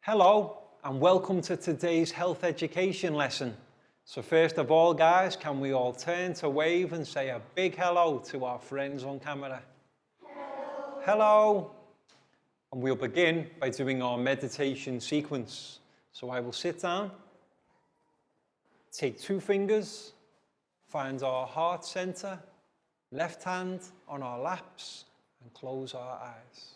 Hello and welcome to today's health education lesson. So first of all guys, can we all turn to wave and say a big hello to our friends on camera? Hello. Hello. And we'll begin by doing our meditation sequence. So I will sit down, take 2 fingers, find our heart center, left hand on our laps and close our eyes.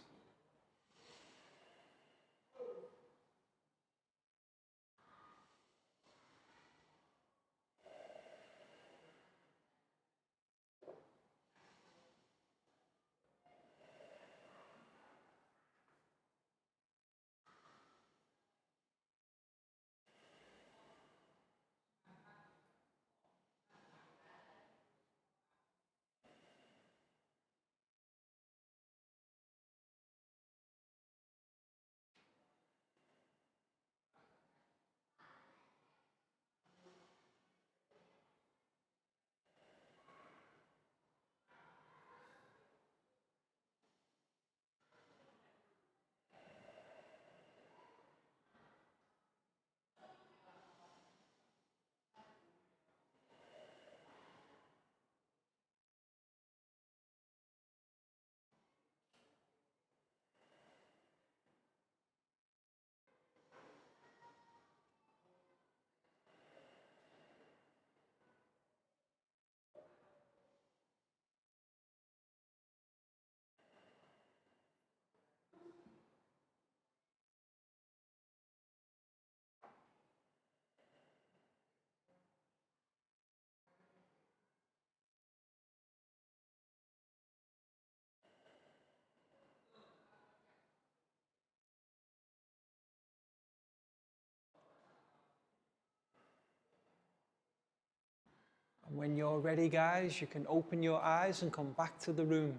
And when you're ready, guys, you can open your eyes and come back to the room.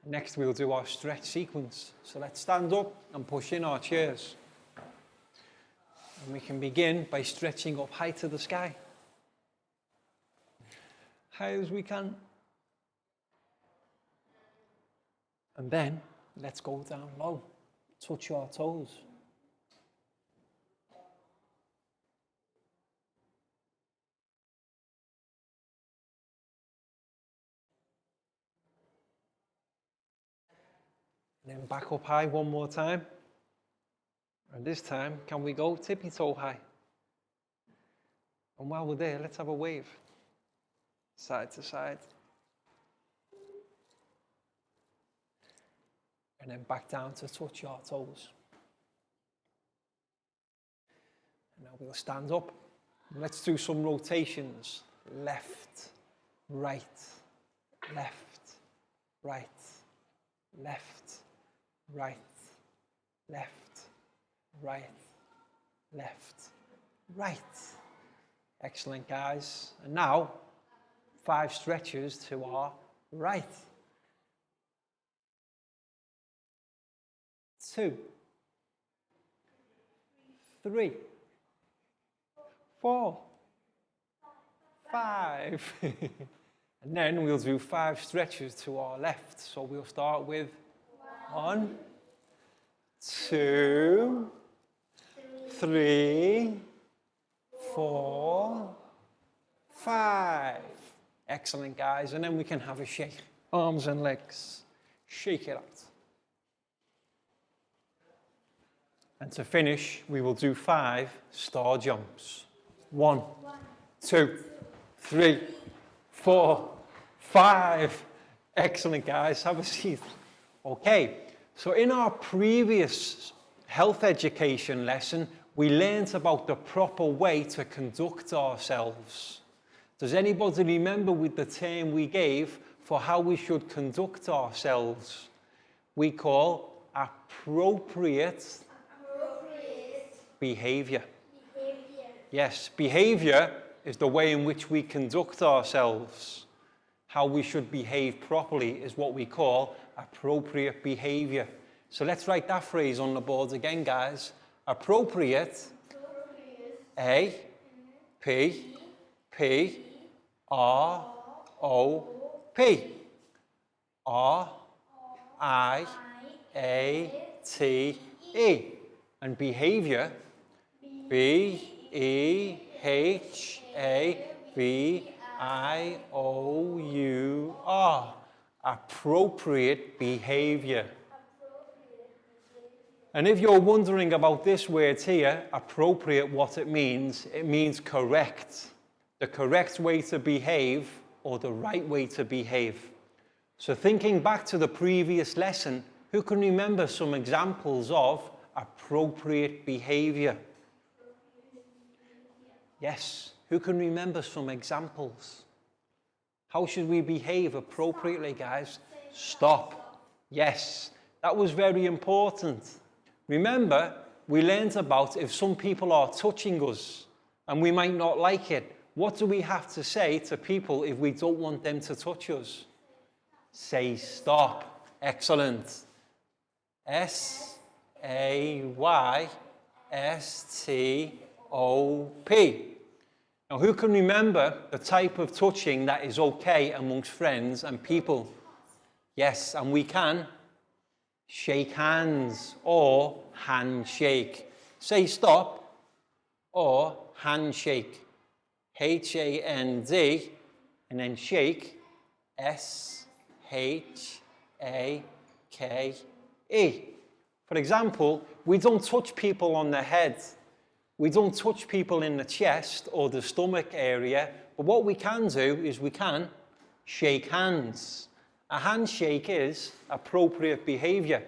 Next, we'll do our stretch sequence. So let's stand up and push in our chairs. And we can begin by stretching up high to the sky. High as we can. And then, let's go down low. Touch your toes. And then back up high one more time. And this time, can we go tippy-toe high? And while we're there, let's have a wave. Side to side. And then back down to touch your toes. And now we'll stand up. Let's do some rotations. Left, right, left, right, left, right, left, right, left, right. Excellent, guys. And now, 5 stretches to our right. 2, 3, 4, 5. And then we'll do 5 stretches to our left. So we'll start with 1, 2, 3, 4, 5. Excellent, guys. And then we can have a shake. Arms and legs. Shake it out. And to finish, we will do 5 star jumps. 1, 2, 3, 4, 5. Excellent, guys. Have a seat. Okay, so in our previous health education lesson, we learned about the proper way to conduct ourselves. Does anybody remember with the term we gave for how we should conduct ourselves? We call appropriate behavior. Yes, behavior is the way in which we conduct ourselves. How we should behave properly is what we call appropriate behavior. So let's write that phrase on the board again, guys. Appropriate. A P P R O P. R I A T E. And behavior, behavior, appropriate behavior. And if you're wondering about this word here, appropriate, what it means correct. The correct way to behave or the right way to behave. So thinking back to the previous lesson, who can remember some examples of appropriate behavior? Yes, who can remember some examples? How should we behave appropriately, guys? Stop. Yes, that was very important. Remember, we learned about if some people are touching us and we might not like it, what do we have to say to people if we don't want them to touch us? Say stop. Excellent. S-A-Y-S-T-O-P. Now, who can remember the type of touching that is okay amongst friends and people? Yes, and we can shake hands or handshake. Say stop or handshake. H-A-N-D and then shake. S-H-A-K-E. For example, we don't touch people on the head. We don't touch people in the chest or the stomach area. But what we can do is we can shake hands. A handshake is appropriate behavior.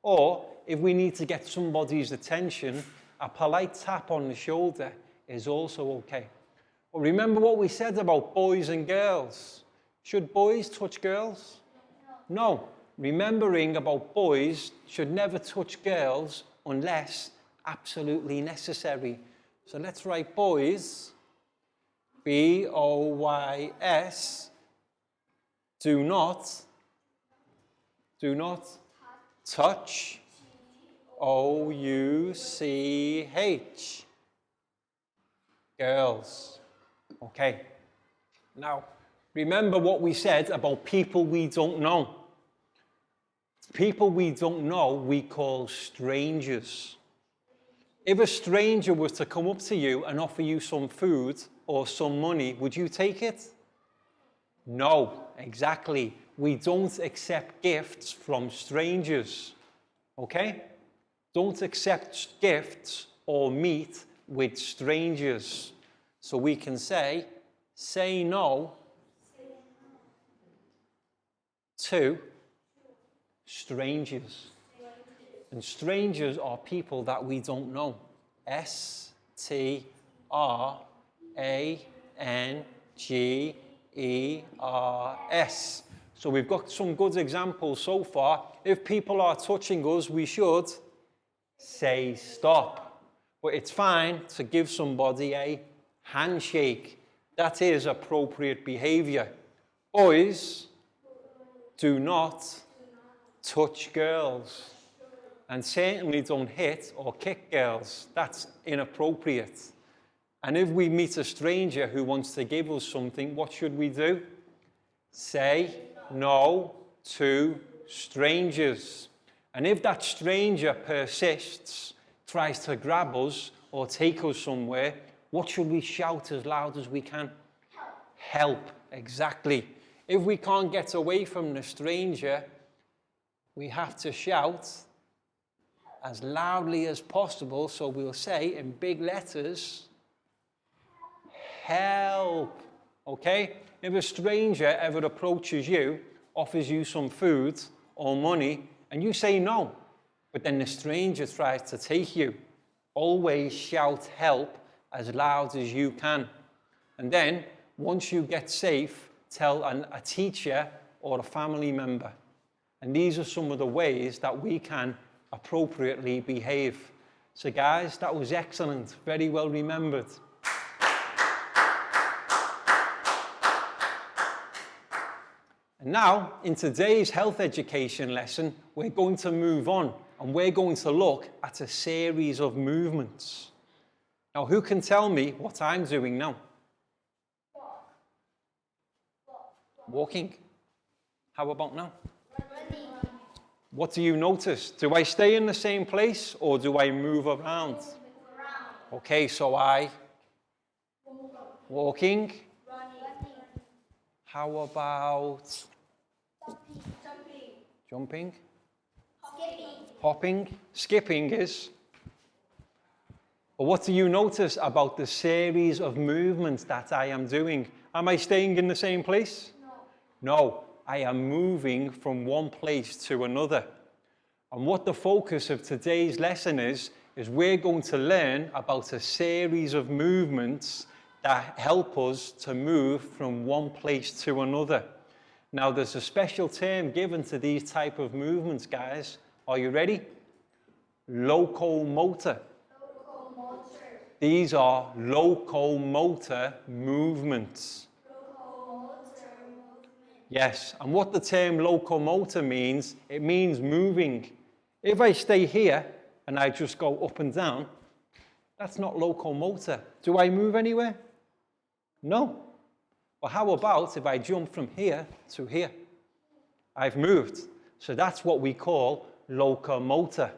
Or if we need to get somebody's attention, a polite tap on the shoulder is also okay. But remember what we said about boys and girls. Should boys touch girls? No. Remembering about boys should never touch girls unless absolutely necessary. So let's write boys, B-O-Y-S, do not touch, O-U-C-H, girls. Okay. Now, remember what we said about people we don't know. People we don't know, we call strangers. If a stranger was to come up to you and offer you some food or some money, would you take it? No, exactly. We don't accept gifts from strangers. Okay? Don't accept gifts or meet with strangers. So we can say no to strangers. And strangers are people that we don't know. S-T-R-A-N-G-E-R-S. So we've got some good examples so far. If people are touching us, we should say stop. But it's fine to give somebody a handshake. That is appropriate behavior. Boys, do not touch girls. And certainly don't hit or kick girls. That's inappropriate. And if we meet a stranger who wants to give us something, what should we do? Say no to strangers. And if that stranger persists, tries to grab us or take us somewhere, what should we shout as loud as we can? Help. Exactly. If we can't get away from the stranger, we have to shout as loudly as possible. So we'll say in big letters, help. Okay? If a stranger ever approaches you, offers you some food or money, and you say no, but then the stranger tries to take you, always shout help as loud as you can. And then, once you get safe, tell a teacher or a family member. And these are some of the ways that we can appropriately behave. So guys, that was excellent. Very well remembered. And now, in today's health education lesson, we're going to move on and we're going to look at a series of movements. Now, who can tell me what I'm doing now? Walking. How about now? What do you notice? Do I stay in the same place or do I move around? Okay, so I walking. How about jumping? Hopping. Skipping is. But what do you notice about the series of movements that I am doing? Am I staying in the same place? No, I am moving from one place to another. And what the focus of today's lesson is we're going to learn about a series of movements that help us to move from one place to another. Now, there's a special term given to these type of movements, guys. Are you ready? Locomotor. These are locomotor movements. Yes, and what the term locomotor means, it means moving. If I stay here and I just go up and down, that's not locomotor. Do I move anywhere? No. But how about if I jump from here to here? I've moved. So that's what we call locomotor.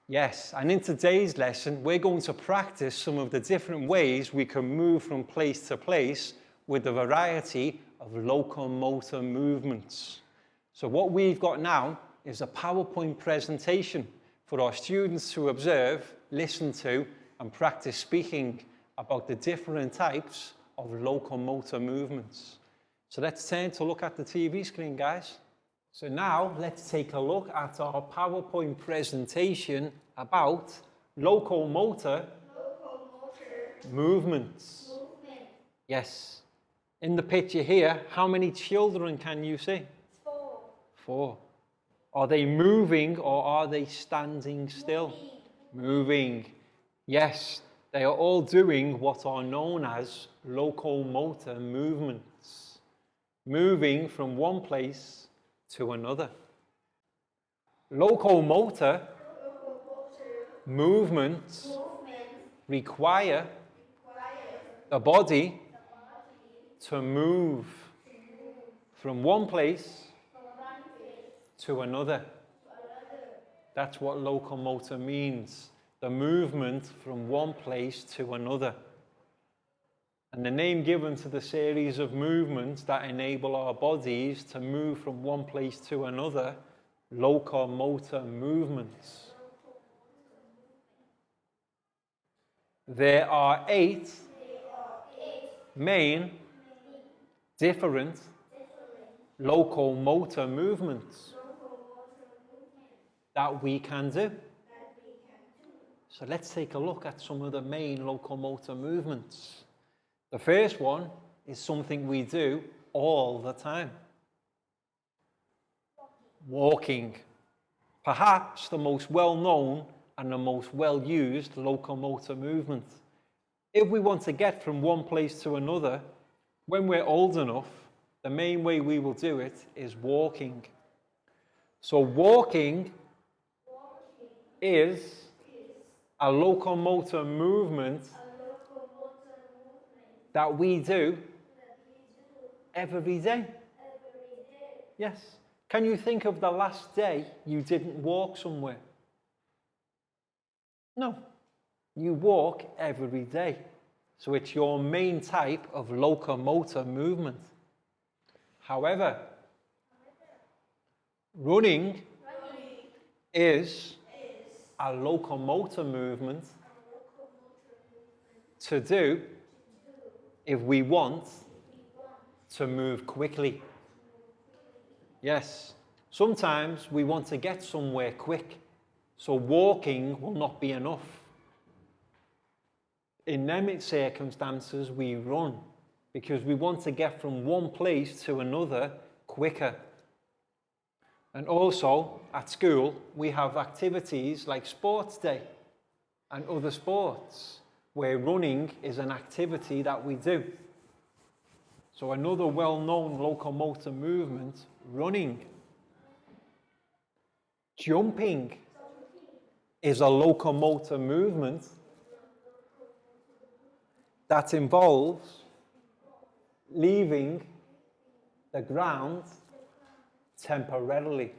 Yes, and in today's lesson, we're going to practice some of the different ways we can move from place to place with a variety of locomotor movements. So what we've got now is a PowerPoint presentation for our students to observe, listen to, and practice speaking about the different types of locomotor movements. So let's turn to look at the TV screen, guys. So now let's take a look at our PowerPoint presentation about locomotor movements. Yes. In the picture here, how many children can you see? 4. 4. Are they moving or are they standing still? Moving. Yes, they are all doing what are known as locomotor movements. Moving from one place to another. Locomotor movements require the body to move from one place to another. That's what locomotor means. The movement from one place to another. And the name given to the series of movements that enable our bodies to move from one place to another, locomotor movements. There are 8 main different locomotor movements that we can do. So let's take a look at some of the main locomotor movements. The first one is something we do all the time. Walking. Perhaps the most well-known and the most well-used locomotor movement. If we want to get from one place to another, when we're old enough, the main way we will do it is walking. So walking is a locomotor movement that we do every day. Yes. Can you think of the last day you didn't walk somewhere? No. You walk every day. So it's your main type of locomotor movement. However, running is a locomotor movement to do if we want to move quickly. Yes, sometimes we want to get somewhere quick, so walking will not be enough. In them circumstances, we run because we want to get from one place to another quicker. And also, at school, we have activities like sports day and other sports where running is an activity that we do. So another well-known locomotor movement, running. Jumping is a locomotor movement that involves leaving the ground temporarily.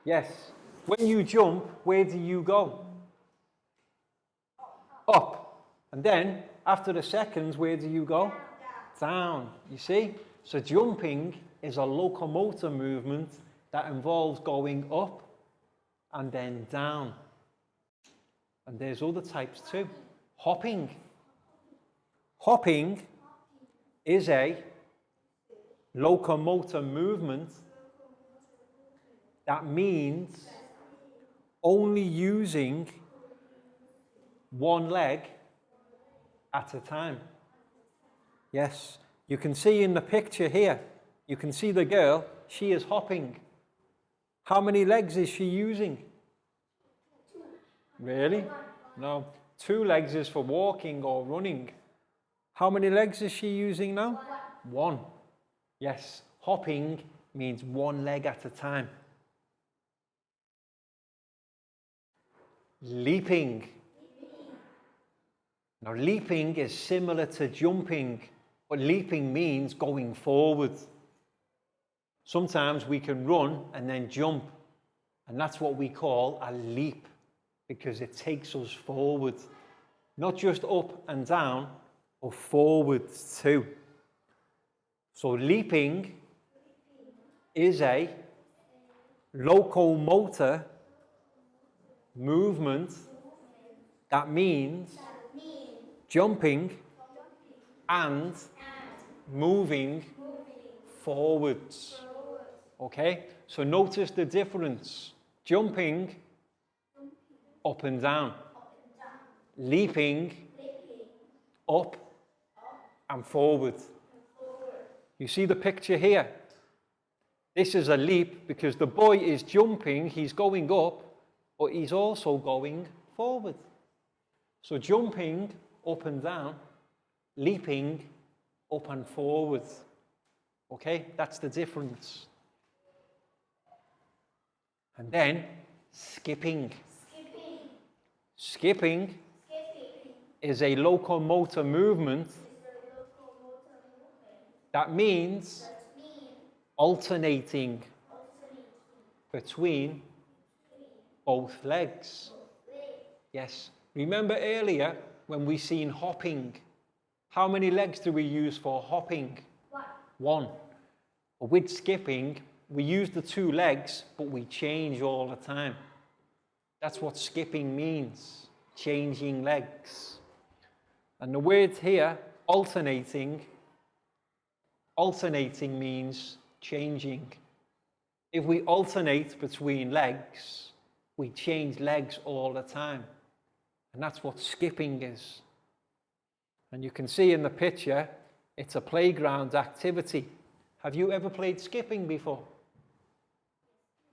Yes. When you jump, where do you go? Up. And then, after the seconds, where do you go? Down. You see? So jumping is a locomotor movement that involves going up and then down. And there's other types too. Hopping. Hopping is a locomotor movement that means only using one leg at a time. Yes, you can see in the picture here, you can see the girl, she is hopping. How many legs is she using? Really? No. 2 legs is for walking or running. How many legs is she using now? 1. Yes, hopping means 1 leg at a time. Leaping. Now, leaping is similar to jumping, but leaping means going forward. Sometimes we can run and then jump, and that's what we call a leap, because it takes us forward. Not just up and down, but forwards too. So leaping is a locomotor movement that means jumping and moving forwards. Okay? So notice the difference. Jumping, up and down. Leaping, up and forward. You see the picture here? This is a leap because the boy is jumping, he's going up, but he's also going forward. So jumping up and down, leaping up and forward. Okay, that's the difference. And then skipping. Skipping is a locomotor movement that means alternating between both legs. Yes. Remember earlier when we seen hopping? How many legs do we use for hopping? 1. But with skipping, we use the 2 legs, but we change all the time. That's what skipping means, changing legs. And the word here, alternating means changing. If we alternate between legs, we change legs all the time. And that's what skipping is. And you can see in the picture, it's a playground activity. Have you ever played skipping before?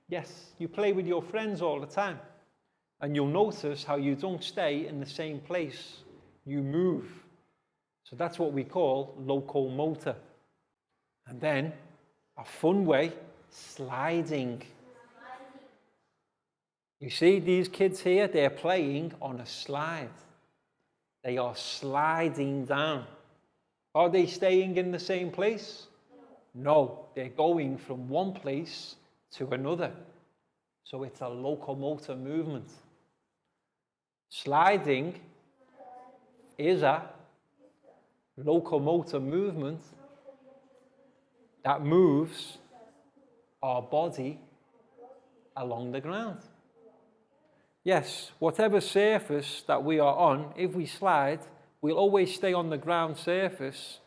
Yes, you play with your friends all the time. And you'll notice how you don't stay in the same place. You move. So that's what we call locomotor. And then, a fun way, sliding. You see these kids here, they're playing on a slide. They are sliding down. Are they staying in the same place? No, they're going from one place to another. So it's a locomotor movement. Sliding is a locomotor movement that moves our body along the ground. Yes, whatever surface that we are on, if we slide, we'll always stay on the ground surface,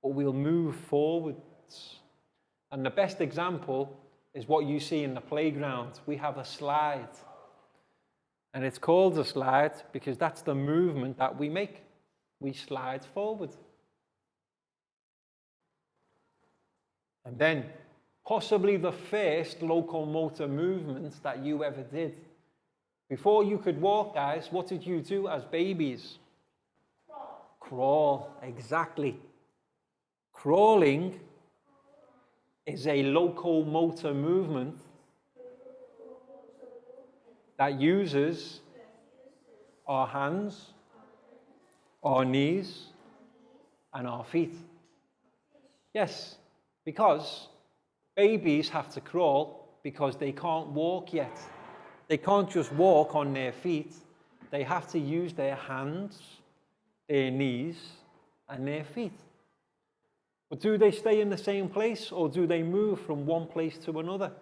but we'll move forwards. And the best example is what you see in the playground. We have a slide. And it's called a slide because that's the movement that we make. We slide forward. And then, possibly the first locomotor movement that you ever did. Before you could walk, guys, what did you do as babies? Crawl, exactly. Crawling is a locomotor movement that uses our hands, our knees, and our feet. Yes, because babies have to crawl because they can't walk yet. They can't just walk on their feet. They have to use their hands, their knees, and their feet. But do they stay in the same place, or do they move from one place to another?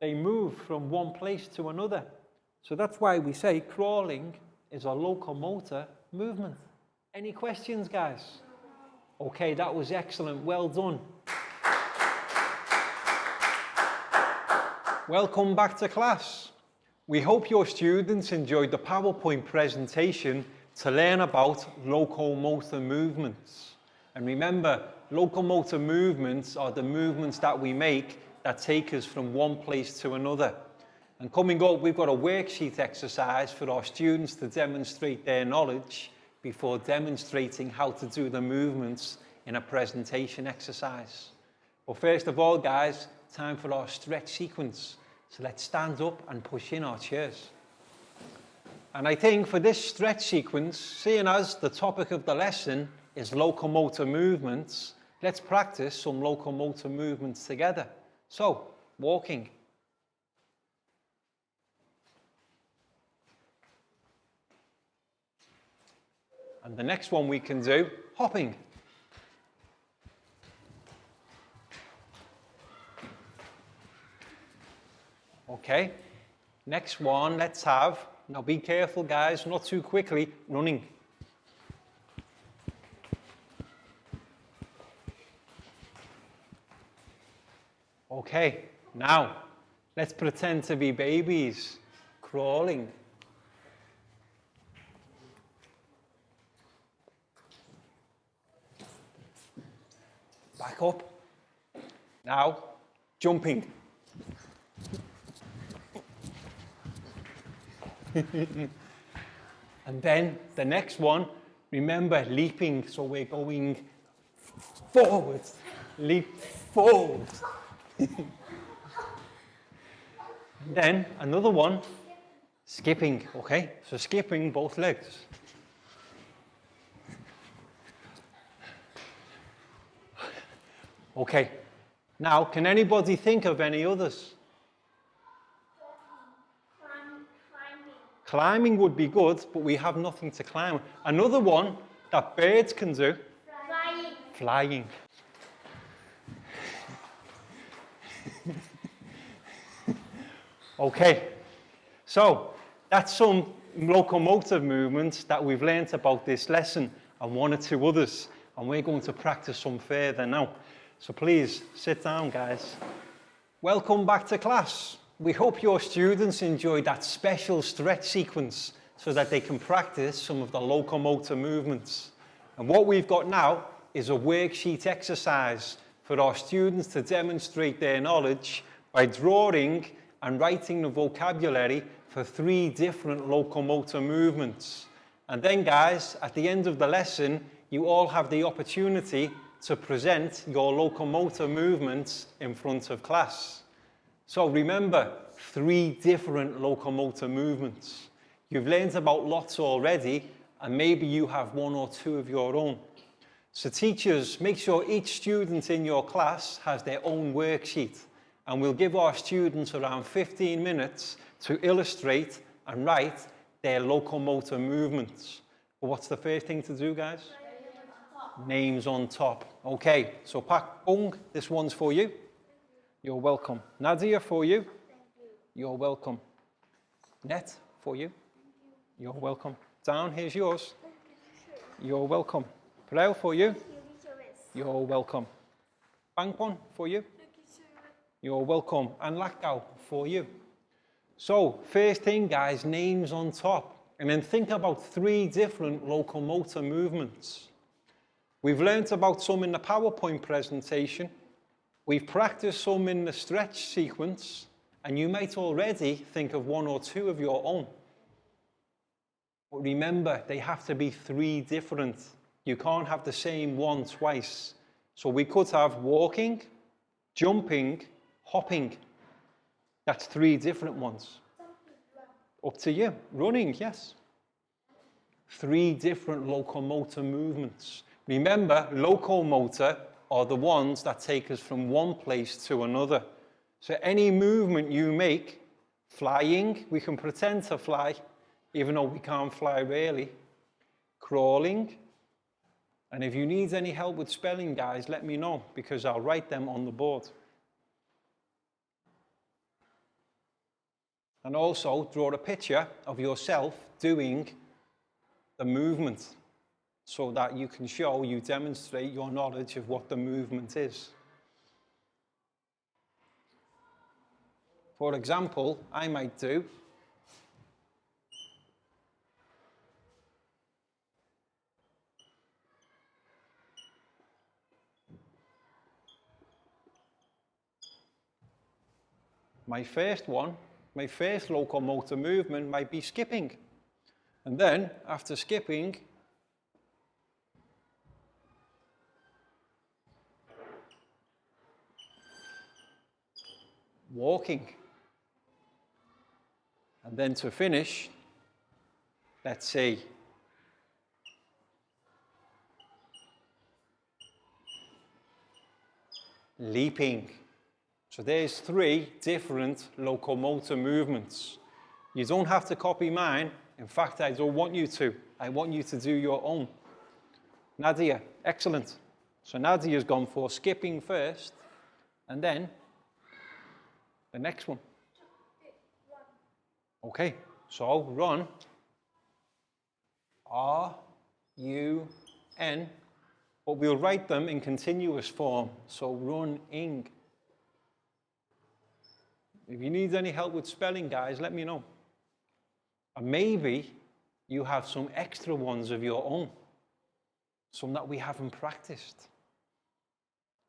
They move from one place to another. So that's why we say crawling is a locomotor movement. Any questions, guys? Okay, that was excellent. Well done. Welcome back to class. We hope your students enjoyed the PowerPoint presentation to learn about locomotor movements. And remember, locomotor movements are the movements that we make that take us from one place to another. And coming up, we've got a worksheet exercise for our students to demonstrate their knowledge before demonstrating how to do the movements in a presentation exercise. But first of all, guys, time for our stretch sequence. So let's stand up and push in our chairs. And I think for this stretch sequence, seeing as the topic of the lesson is locomotor movements, let's practice some locomotor movements together. So, walking. And the next one we can do, hopping. Okay, next one, let's have, now be careful guys, not too quickly, running. Okay, now, let's pretend to be babies, crawling. Back up. Now, jumping. And then the next one, remember leaping, so we're going forward, leap forward. Then another one, skipping, okay? So skipping both legs. Okay, now can anybody think of any others? Climbing would be good, but we have nothing to climb. Another one that birds can do. Flying. Okay, so that's some locomotive movements that we've learnt about this lesson and one or two others. And we're going to practice some further now. So please sit down, guys. Welcome back to class. We hope your students enjoyed that special stretch sequence so that they can practice some of the locomotor movements. And what we've got now is a worksheet exercise for our students to demonstrate their knowledge by drawing and writing the vocabulary for 3 different locomotor movements. And then, guys, at the end of the lesson, you all have the opportunity to present your locomotor movements in front of class. So remember, 3 different locomotor movements. You've learned about lots already, and maybe you have 1 or 2 of your own. So teachers, make sure each student in your class has their own worksheet, and we'll give our students around 15 minutes to illustrate and write their locomotor movements. But what's the first thing to do, guys? Names on top. Okay, so Pak Bung, this one's for you. You're welcome. Nadia, for you. You're welcome. Net, for you. You're welcome. Down, here's yours. You're welcome. Prel, for you. You're welcome. Bangpon, for you. You're welcome. And Lakgao, for you. So, first thing, guys, names on top. And then think about 3 different locomotor movements. We've learnt about some in the PowerPoint presentation. We've practiced some in the stretch sequence, and you might already think of 1 or 2 of your own. But remember, they have to be 3 different. You can't have the same one twice. So we could have walking, jumping, hopping. That's 3 different ones. Up to you. Running, yes. 3 different locomotor movements. Remember, locomotor are the ones that take us from one place to another. So any movement you make, flying, we can pretend to fly, even though we can't fly really. Crawling. And if you need any help with spelling, guys, let me know, because I'll write them on the board. And also draw a picture of yourself doing the movement so that you can show, you demonstrate your knowledge of what the movement is. For example, I might do my first locomotor movement might be skipping. And then, after skipping, walking. And then to finish, let's say, leaping. So there's 3 different locomotor movements. You don't have to copy mine. In fact, I don't want you to. I want you to do your own. Nadia, excellent. So Nadia's gone for skipping first, and then the next one. Okay, so run. R-U-N, but we'll write them in continuous form. So running. If you need any help with spelling, guys, let me know. And maybe you have some extra ones of your own, some that we haven't practiced.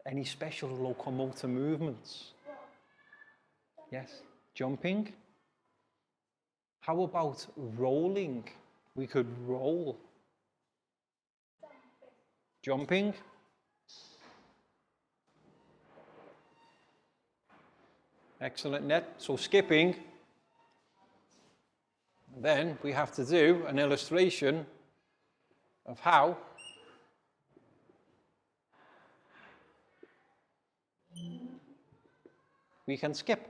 Any special locomotor movements? Yes, jumping. How about rolling? We could roll. Jumping. Excellent, Net. So skipping. Then we have to do an illustration of how we can skip.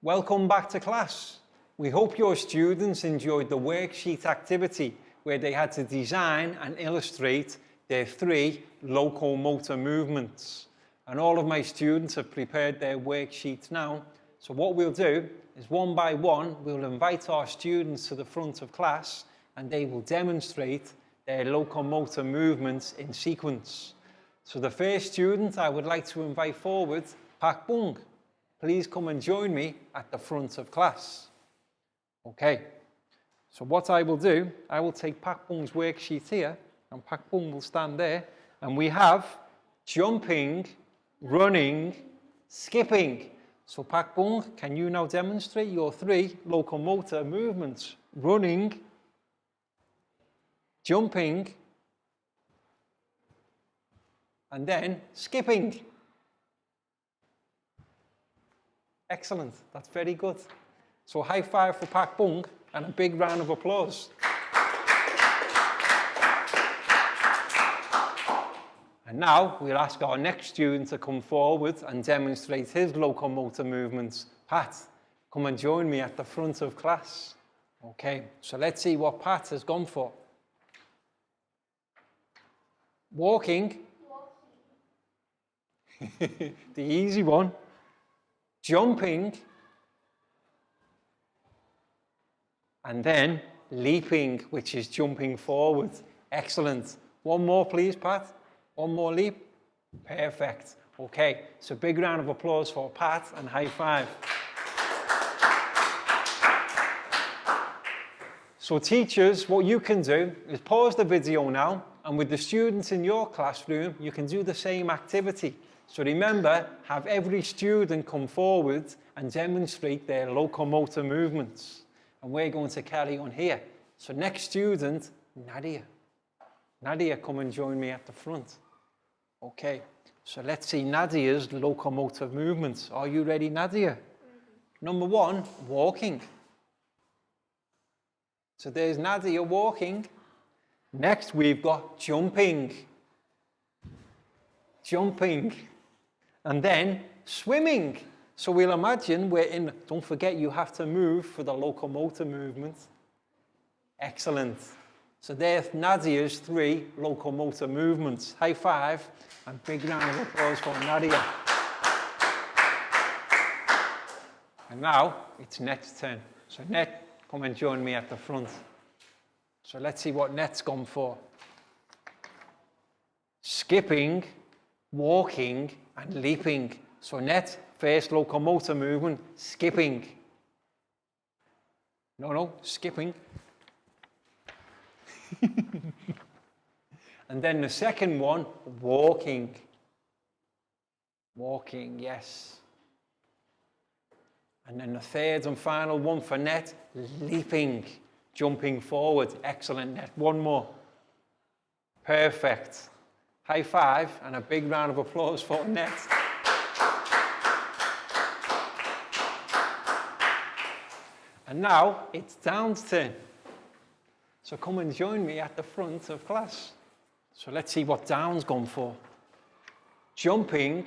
Welcome back to class. We hope your students enjoyed the worksheet activity where they had to design and illustrate their 3 locomotor movements. And all of my students have prepared their worksheets now. So what we'll do is one by one, we'll invite our students to the front of class and they will demonstrate their locomotor movements in sequence. So the first student I would like to invite forward, Pak Bung. Please come and join me at the front of class. Okay, so what I will do, I will take Pak Bung's worksheet here, and Pak Bung will stand there, and we have jumping, running, skipping. So Pak Bung, can you now demonstrate your 3 locomotor movements? Running, jumping, and then skipping. Excellent, that's very good. So high five for Pak Bung and a big round of applause. And now we'll ask our next student to come forward and demonstrate his locomotor movements. Pat, come and join me at the front of class. Okay, so let's see what Pat has gone for. Walking. The easy one. Jumping. And then leaping, which is jumping forward. Excellent. One more, please, Pat. One more leap. Perfect. Okay, so big round of applause for Pat and high five. So teachers, what you can do is pause the video now, and with the students in your classroom, you can do the same activity. So remember, have every student come forward and demonstrate their locomotor movements. And we're going to carry on here. So next student, Nadia. Nadia, come and join me at the front. Okay, so let's see Nadia's locomotive movements. Are you ready, Nadia? Ready. Number 1, walking. So there's Nadia walking. Next, we've got jumping. jumping, and then swimming. So we'll imagine we're in, don't forget you have to move for the locomotor movement. Excellent. So there's Nadia's 3 locomotor movements. High five and big round of applause for Nadia. And now it's Net's turn. So Net, come and join me at the front. So let's see what Net's gone for. Skipping, walking, and leaping. So Net, first locomotor movement, skipping. No, skipping. And then the second one, walking. Walking, yes. And then the third and final one for Net, leaping, jumping forward. Excellent, Net. One more. Perfect. High five and a big round of applause for Net. And now it's Down's turn. So come and join me at the front of class. So let's see what Down's gone for. Jumping,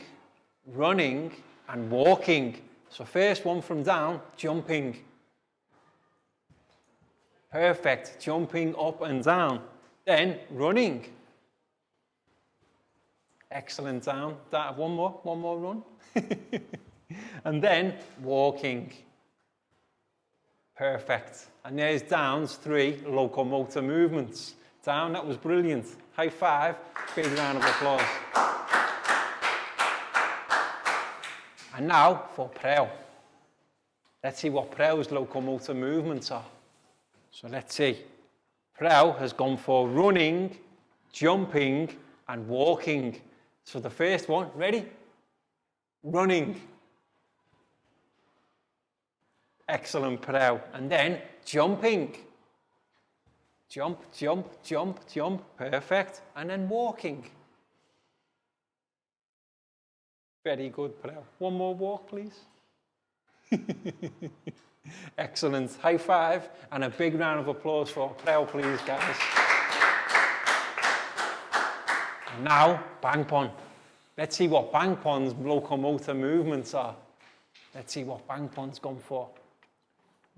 running, and walking. So first one from Down, jumping. Perfect, jumping up and down. Then running. Excellent, Down. One more run. And then walking. Perfect. And there's Down's 3 locomotor movements. Down, that was brilliant. High five, big round of applause. And now for Prel. Let's see what Prel's locomotor movements are. So let's see. Prel has gone for running, jumping, and walking. So the first one, ready? Running. Excellent, Prel. And then jumping. Jump, jump, jump, jump. Perfect. And then walking. Very good, Prel. One more walk, please. Excellent. High five and a big round of applause for Prel, please, guys. And now, Bangpon. Let's see what Bangpon's locomotor movements are. Let's see what Bangpon's gone for.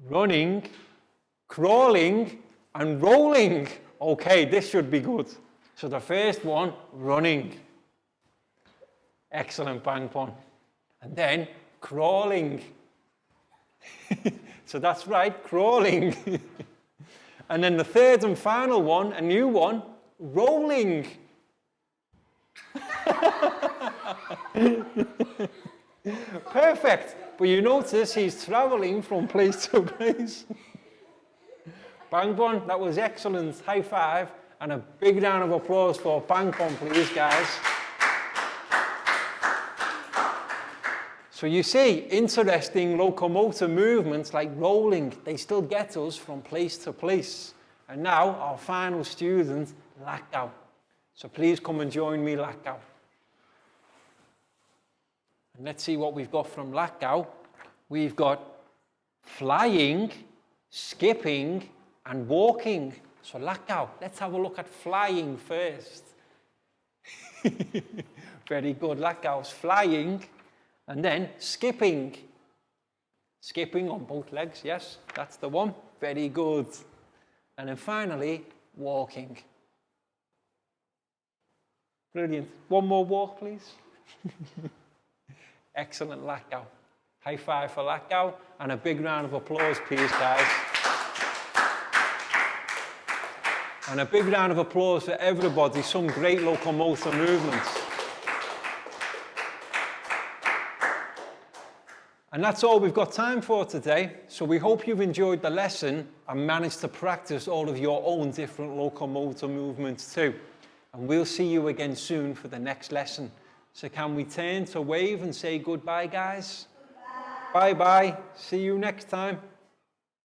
Running, crawling, and rolling. Okay, this should be good. So the first one, running. Excellent, Bangpon. And then crawling. So that's right, crawling. And then the third and final one, a new one, rolling. Perfect. But you notice he's traveling from place to place. Bangpon, that was excellent. High five and a big round of applause for Bangpon, please, guys. So you see, interesting locomotor movements like rolling, they still get us from place to place. And now our final student, Lakgau. So please come and join me, Lakgau. And let's see what we've got from Lakgau. We've got flying, skipping, and walking. So Lakgau, let's have a look at flying first. Very good, Lakgau's flying. And then skipping. Skipping on both legs, yes, that's the one. Very good. And then finally, walking. Brilliant. One more walk, please. Excellent, Lakgau. High five for Lakgau and a big round of applause, please, guys. And a big round of applause for everybody. Some great locomotor movements. And that's all we've got time for today. So we hope you've enjoyed the lesson and managed to practice all of your own different locomotor movements too. And we'll see you again soon for the next lesson. So can we turn to wave and say goodbye, guys? Goodbye. Bye-bye. See you next time.